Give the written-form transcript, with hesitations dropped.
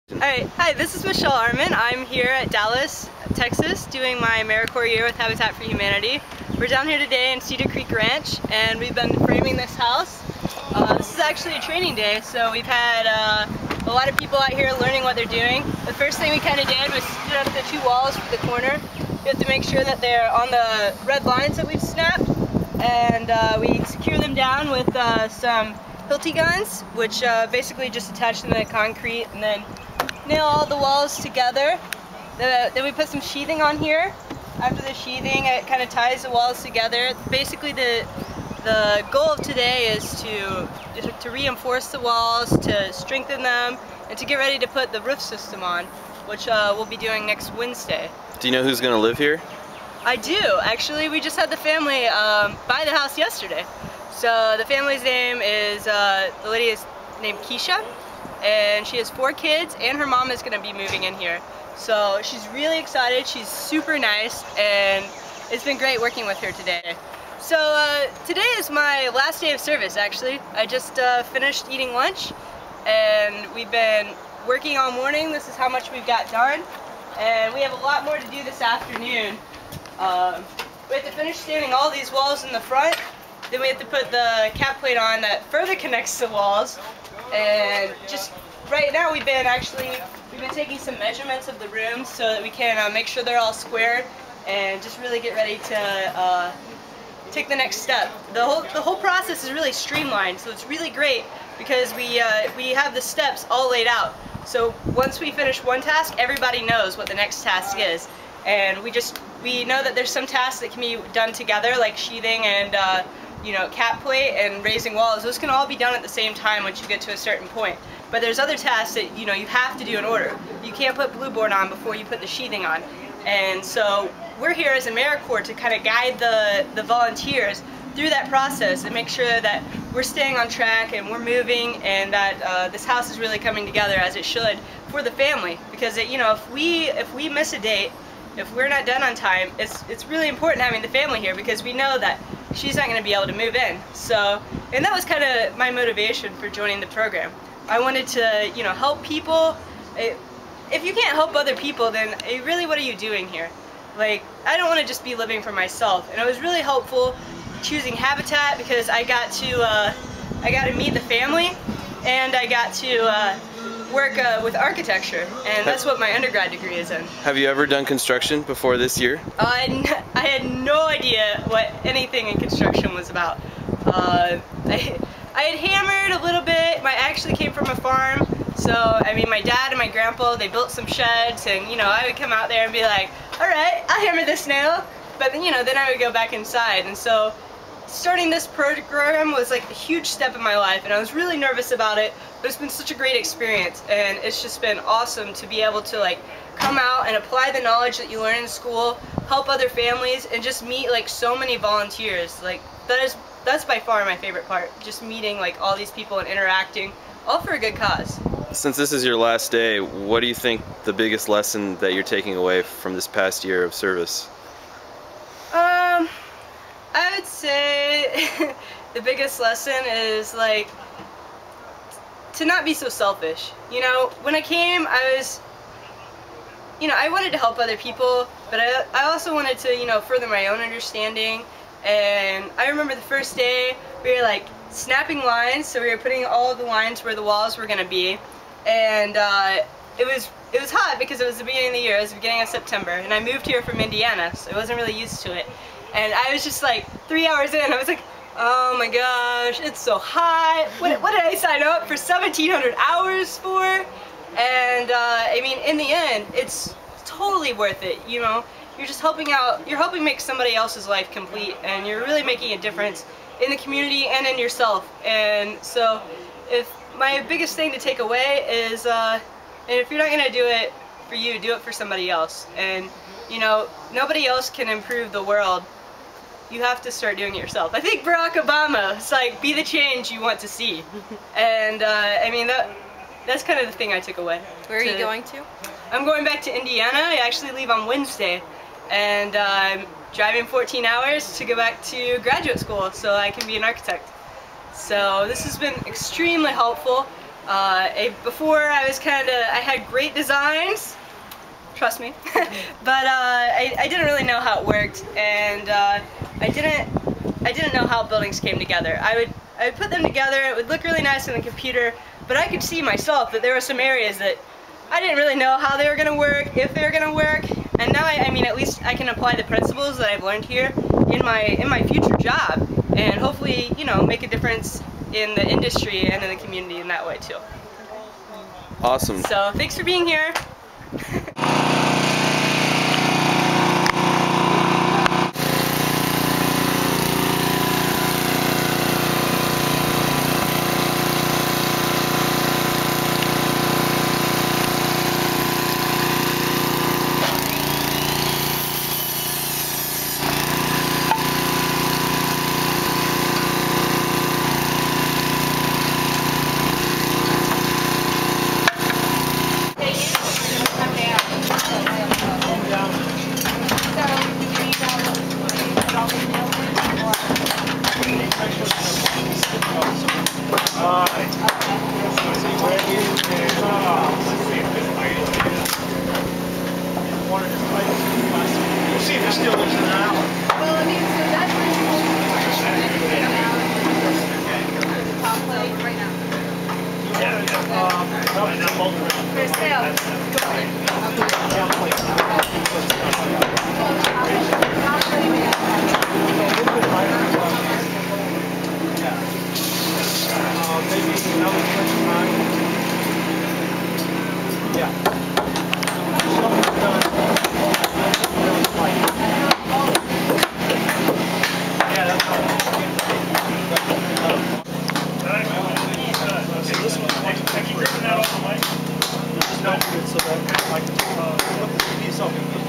Alright, hi, this is Michelle Armand. I'm here at Dallas, Texas, doing my AmeriCorps year with Habitat for Humanity. We're down here today in Cedar Creek Ranch, and we've been framing this house. This is actually a training day, so we've had a lot of people out here learning what they're doing. The first thing we kind of did was stood up the two walls for the corner. You have to make sure that they're on the red lines that we've snapped, and we secure them down with some Hilti guns, which basically just attach them to the concrete and then nail all the walls together. Then we put some sheathing on here. After the sheathing, it kind of ties the walls together. Basically, the goal of today is to reinforce the walls, to strengthen them, and to get ready to put the roof system on, which we'll be doing next Wednesday. Do you know who's going to live here? I do. Actually, we just had the family buy the house yesterday. So the family's name is, the lady is named Keisha, and she has 4 kids, and her mom is going to be moving in here. So she's really excited. She's super nice, and it's been great working with her today. So today is my last day of service, actually. I just finished eating lunch, and we've been working all morning. This is how much we've got done, and we have a lot more to do this afternoon. We have to finish standing all these walls in the front. Then we have to put the cap plate on that further connects the walls. And just right now we've been taking some measurements of the rooms so that we can make sure they're all square and just really get ready to take the next step. The whole process is really streamlined, so it's really great because we have the steps all laid out. So once we finish one task, everybody knows what the next task is, and we know that there's some tasks that can be done together, like sheathing and cap plate and raising walls. Those can all be done at the same time once you get to a certain point. But there's other tasks that you have to do in order. You can't put blue board on before you put the sheathing on. And so we're here as AmeriCorps to kind of guide the volunteers through that process and make sure that we're staying on track and we're moving, and that this house is really coming together as it should for the family. Because if we miss a date, if we're not done on time, it's really important having the family here, because we know that she's not going to be able to move in. So, and that was kind of my motivation for joining the program. I wanted to, help people. If you can't help other people, then really what are you doing here? Like, I don't want to just be living for myself. And it was really helpful choosing Habitat because I got to meet the family, and I got to work with architecture, and that's what my undergrad degree is in. Have you ever done construction before this year? I had no idea what anything in construction was about. I had hammered a little bit. I actually came from a farm, so I mean my dad and my grandpa, they built some sheds, and I would come out there and be like, alright, I'll hammer this nail, but then then I would go back inside. And so starting this program was like a huge step in my life, and I was really nervous about it, but it's been such a great experience, and it's just been awesome to be able to come out and apply the knowledge that you learn in school, help other families, and just meet so many volunteers. That's by far my favorite part, just meeting all these people and interacting, all for a good cause. Since this is your last day, what do you think the biggest lesson that you're taking away from this past year of service? I would say the biggest lesson is to not be so selfish. When I came, I wanted to help other people, but I also wanted to further my own understanding. And I remember the first day we were snapping lines, so we were putting all of the lines where the walls were going to be, and it was hot because it was the beginning of the year. It was the beginning of September, and I moved here from Indiana, so I wasn't really used to it. And I was just 3 hours in, I was like, oh my gosh, it's so hot. What did I sign up for 1,700 hours for? And I mean, in the end, it's totally worth it. You're just helping out. You're helping make somebody else's life complete, and you're really making a difference in the community and in yourself. And so, if my biggest thing to take away is, and if you're not gonna do it for you, do it for somebody else. And nobody else can improve the world. You have to start doing it yourself. I think Barack Obama, it's be the change you want to see. And I mean, that's kind of the thing I took away. Where are you going to? I'm going back to Indiana. I actually leave on Wednesday, and I'm driving 14 hours to go back to graduate school so I can be an architect. So this has been extremely helpful. Before I had great designs, trust me, but I didn't really know how it worked, and I didn't know how buildings came together. I would put them together, it would look really nice on the computer, but I could see myself that there were some areas that I didn't really know how they were going to work, if they were going to work, and now I mean, at least I can apply the principles that I've learned here in my future job, and hopefully, you know, make a difference in the industry and in the community in that way too. Awesome. So thanks for being here. We'll see if it still is in an hour. Well, I mean, so that's where you top plate right now. For sale. Maybe another 25. Yeah. So that I can look at the piece of it.